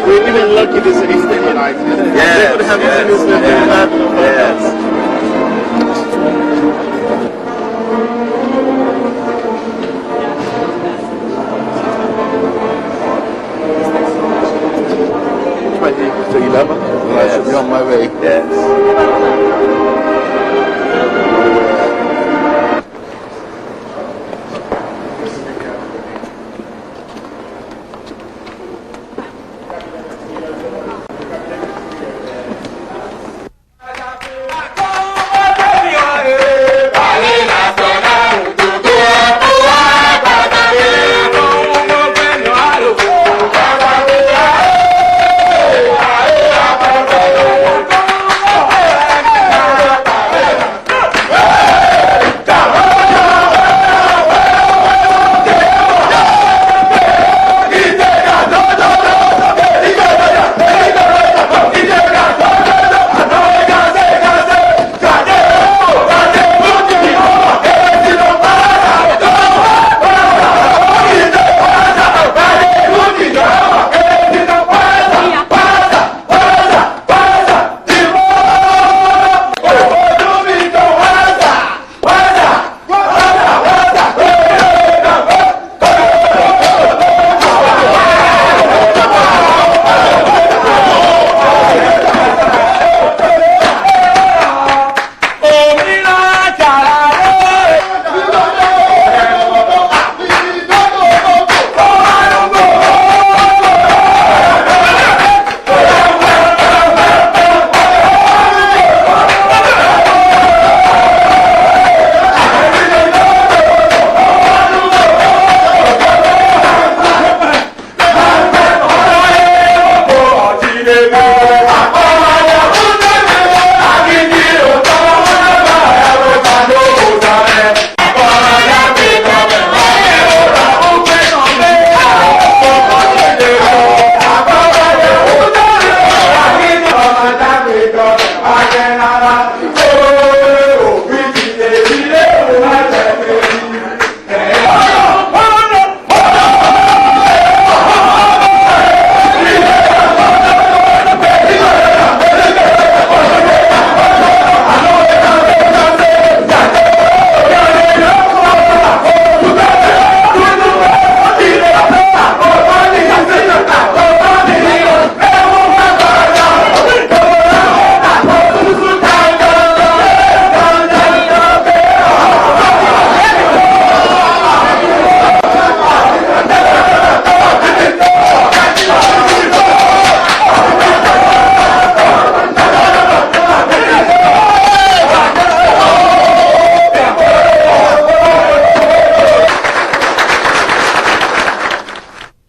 We're even lucky the city stabilized. Yes, yes. So you love her? Yes. I should be on my way. Yes.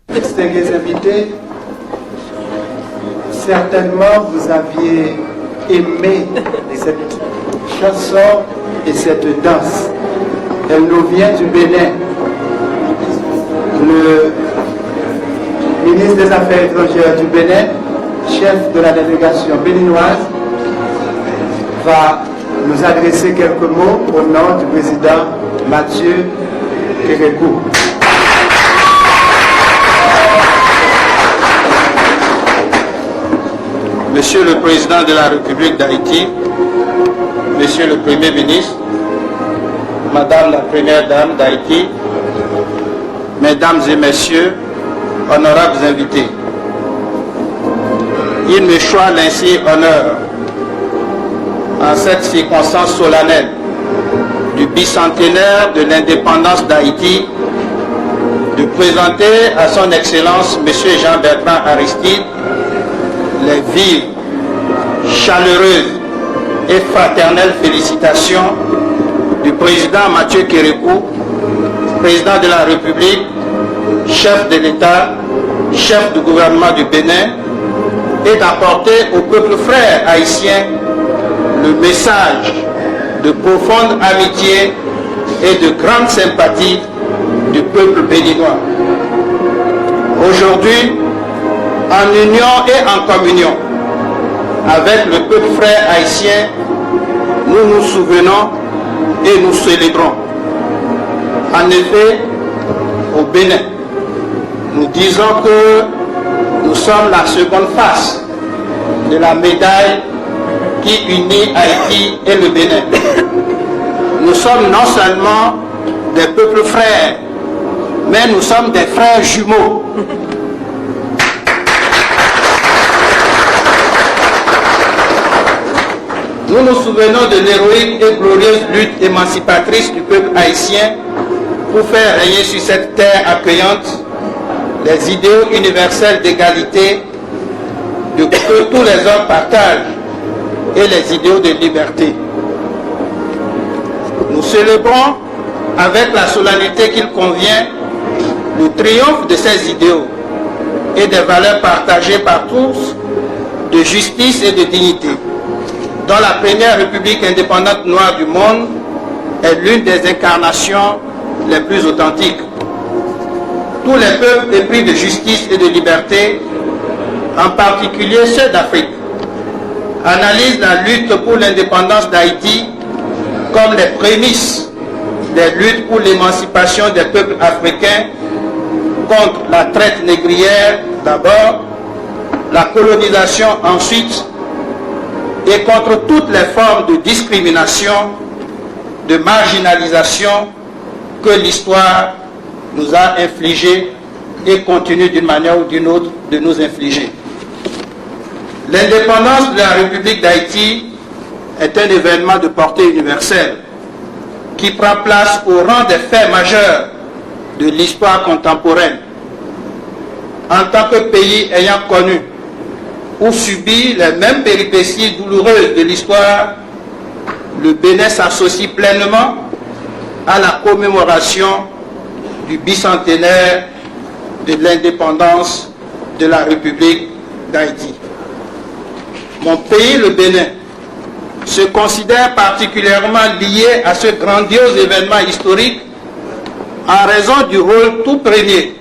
Distingués invités, certainement vous aviez aimé cette chanson et cette danse. Elle nous vient du Bénin. Le ministre des Affaires étrangères du Bénin, chef de la délégation béninoise, va nous adresser quelques mots au nom du président Mathieu Kérékou. Monsieur le Président de la République d'Haïti, Monsieur le Premier ministre, Madame la Première Dame d'Haïti, Mesdames et Messieurs, honorables invités, il me choisit ainsi honneur, en cette circonstance solennelle du bicentenaire de l'indépendance d'Haïti, de présenter à son Excellence Monsieur Jean-Bertrand Aristide les vives, chaleureuses et fraternelles félicitations du président Mathieu Kérékou, président de la République, chef de l'État, chef du gouvernement du Bénin, et d'apporter au peuple frère haïtien le message de profonde amitié et de grande sympathie du peuple béninois. Aujourd'hui, en union et en communion, avec le peuple frère haïtien, nous nous souvenons et nous célébrons. En effet, au Bénin, nous disons que nous sommes la seconde face de la médaille qui unit Haïti et le Bénin. Nous sommes non seulement des peuples frères, mais nous sommes des frères jumeaux. Nous nous souvenons de l'héroïque et glorieuse lutte émancipatrice du peuple haïtien pour faire régner sur cette terre accueillante les idéaux universels d'égalité que tous les hommes partagent et les idéaux de liberté. Nous célébrons avec la solennité qu'il convient le triomphe de ces idéaux et des valeurs partagées par tous de justice et de dignité, dont la première république indépendante noire du monde est l'une des incarnations les plus authentiques. Tous les peuples épris de justice et de liberté, en particulier ceux d'Afrique, analysent la lutte pour l'indépendance d'Haïti comme les prémices des luttes pour l'émancipation des peuples africains contre la traite négrière d'abord, la colonisation ensuite, et contre toutes les formes de discrimination, de marginalisation que l'histoire nous a infligées et continue d'une manière ou d'une autre de nous infliger. L'indépendance de la République d'Haïti est un événement de portée universelle qui prend place au rang des faits majeurs de l'histoire contemporaine. En tant que pays ayant connu ou subi les mêmes péripéties douloureuses de l'histoire, le Bénin s'associe pleinement à la commémoration du bicentenaire de l'indépendance de la République d'Haïti. Mon pays, le Bénin, se considère particulièrement lié à ce grandiose événement historique en raison du rôle tout premier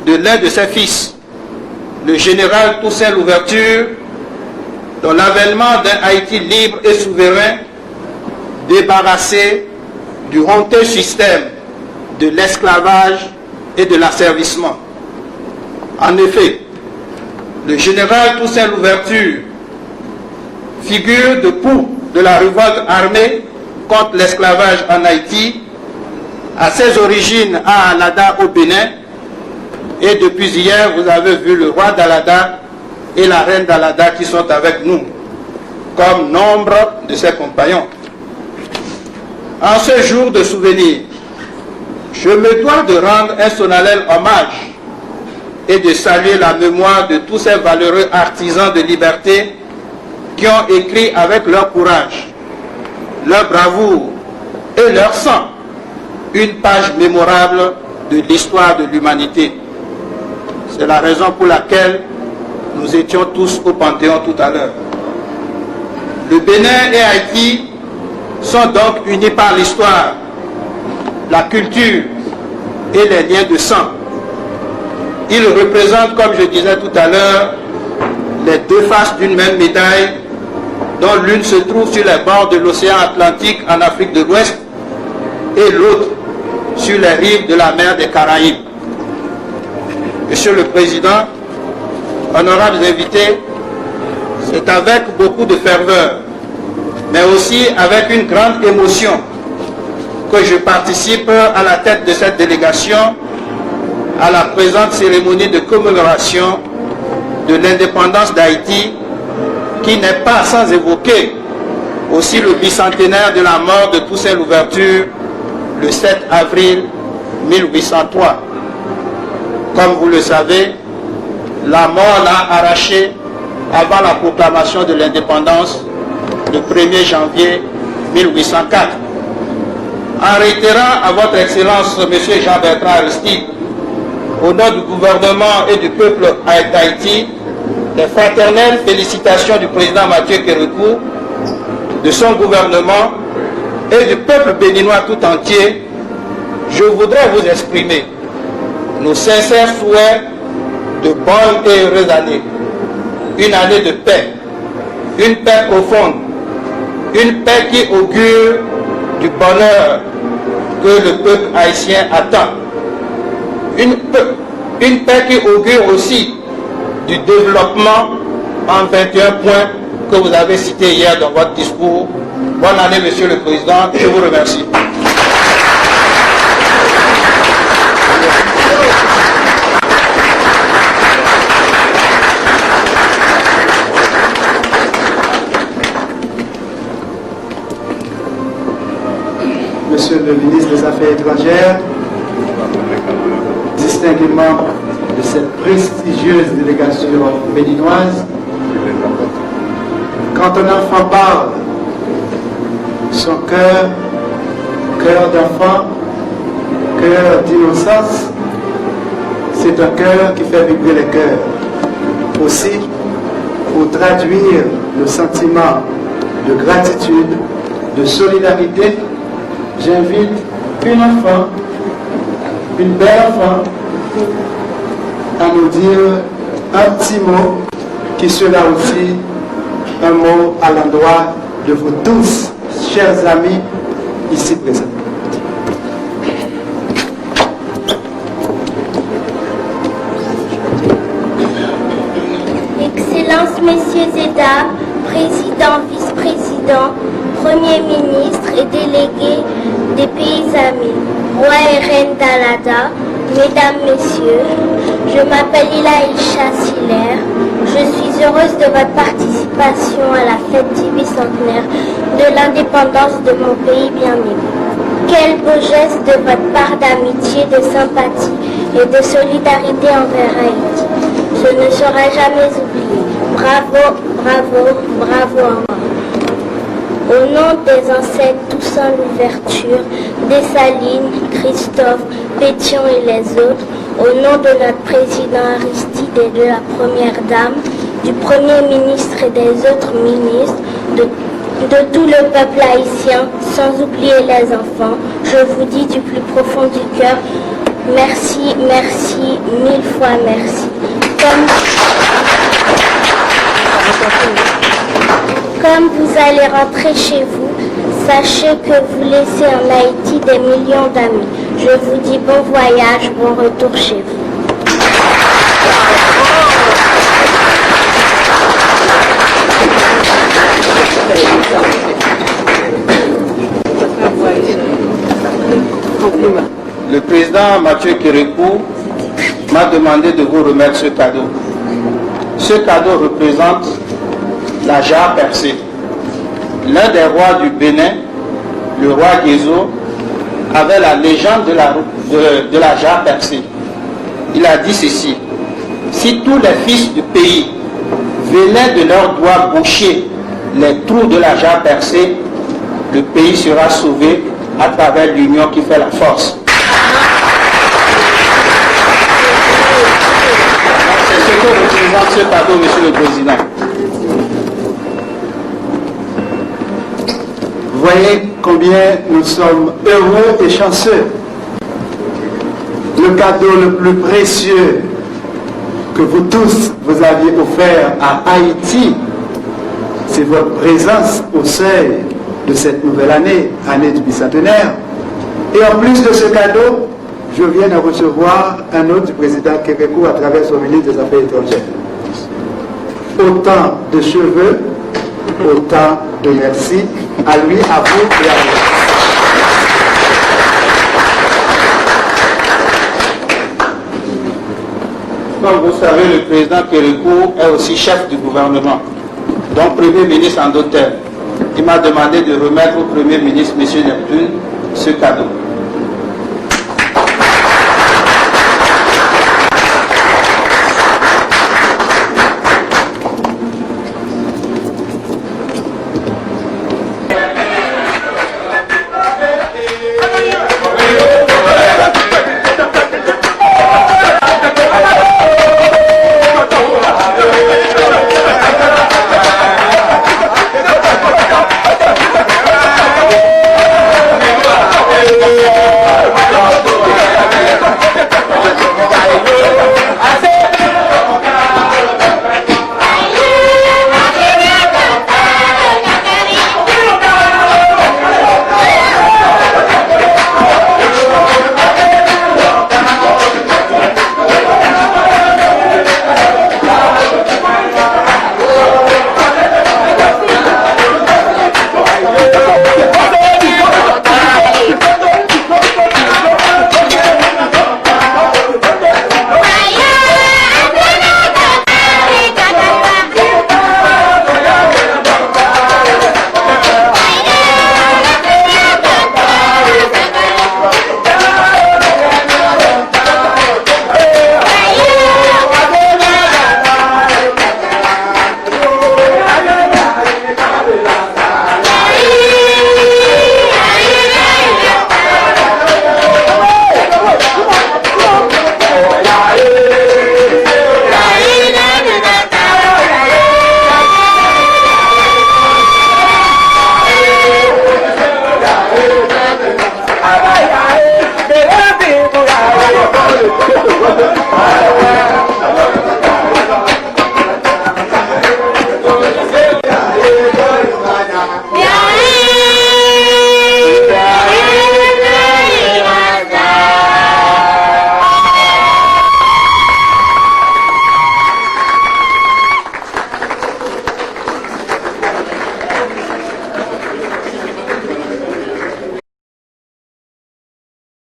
de l'un de ses fils, le général Toussaint Louverture, dont l'avènement d'un Haïti libre et souverain, débarrassé du honteux système de l'esclavage et de l'asservissement. En effet, le général Toussaint Louverture, figure de proue de la révolte armée contre l'esclavage en Haïti, a ses origines à Alada au Bénin, et depuis hier, vous avez vu le roi d'Alada et la reine d'Alada qui sont avec nous, comme nombre de ses compagnons. En ce jour de souvenir, je me dois de rendre un solennel hommage et de saluer la mémoire de tous ces valeureux artisans de liberté qui ont écrit avec leur courage, leur bravoure et leur sang une page mémorable de l'histoire de l'humanité. C'est la raison pour laquelle nous étions tous au Panthéon tout à l'heure. Le Bénin et Haïti sont donc unis par l'histoire, la culture et les liens de sang. Ils représentent, comme je disais tout à l'heure, les deux faces d'une même médaille, dont l'une se trouve sur les bords de l'océan Atlantique en Afrique de l'Ouest et l'autre sur les rives de la mer des Caraïbes. Monsieur le Président, honorables invités, c'est avec beaucoup de ferveur, mais aussi avec une grande émotion que je participe à la tête de cette délégation à la présente cérémonie de commémoration de l'indépendance d'Haïti, qui n'est pas sans évoquer aussi le bicentenaire de la mort de Toussaint Louverture le 7 avril 1803. Comme vous le savez, la mort l'a arraché avant la proclamation de l'indépendance le 1er janvier 1804. En réitérant à votre Excellence, M. Jean-Bertrand Aristide, au nom du gouvernement et du peuple d'Haïti, les fraternelles félicitations du président Mathieu Kérékou, de son gouvernement et du peuple béninois tout entier, je voudrais vous exprimer nos sincères souhaits de bonnes et heureuses années, une année de paix, une paix profonde, une paix qui augure du bonheur que le peuple haïtien attend, une paix qui augure aussi du développement en 21 points que vous avez cités hier dans votre discours. Bonne année, Monsieur le Président, je vous remercie. Monsieur le ministre des Affaires étrangères, distingués membres de cette prestigieuse délégation béninoise, quand un enfant parle, son cœur d'enfant, cœur d'innocence, c'est un cœur qui fait vibrer les cœurs. Aussi, pour traduire le sentiment de gratitude, de solidarité, j'invite une enfant, une belle enfant, à nous dire un petit mot qui sera aussi un mot à l'endroit de vous tous, chers amis, ici présents. Excellences, messieurs et dames, présidents, vice-présidents, premiers ministres et délégués des pays amis, rois et reines d'Alada, mesdames, messieurs, je m'appelle Ilaïcha Siller. Je suis heureuse de votre participation à la fête du bicentenaire de l'indépendance de mon pays bien-aimé. Quel beau geste de votre part d'amitié, de sympathie et de solidarité envers Haïti. Ce ne sera jamais oublié. Bravo, bravo, bravo à moi. Au nom des ancêtres Toussaint Louverture, Dessalines, Christophe, Pétion et les autres, au nom de notre président Aristide et de la première dame, du premier ministre et des autres ministres, de tout le peuple haïtien, sans oublier les enfants, je vous dis du plus profond du cœur, merci, merci, mille fois merci. Comme vous allez rentrer chez vous, sachez que vous laissez en Haïti des millions d'amis. Je vous dis bon voyage, bon retour chez vous. Le président Mathieu Kérékou m'a demandé de vous remettre ce cadeau. Ce cadeau représente la jarre percée. L'un des rois du Bénin, le roi Guézo, avait la légende de la jarre percée. Il a dit ceci: si tous les fils du pays venaient de leurs doigts boucher les trous de la jarre percée, le pays sera sauvé à travers l'union qui fait la force. C'est ce que représente ce cadeau, Monsieur le Président. Vous voyez combien nous sommes heureux et chanceux. Le cadeau le plus précieux que vous tous vous aviez offert à Haïti, c'est votre présence au seuil de cette nouvelle année, année du bicentenaire. Et en plus de ce cadeau, je viens de recevoir un autre du président Kérékou à travers son ministre des Affaires étrangères. Autant de cheveux, autant de merci à lui, à vous et à vous. Comme vous savez, le président Kérékou est aussi chef du gouvernement, donc premier ministre en d'autres termes. Il m'a demandé de remettre au premier ministre, M. Neptune, ce cadeau.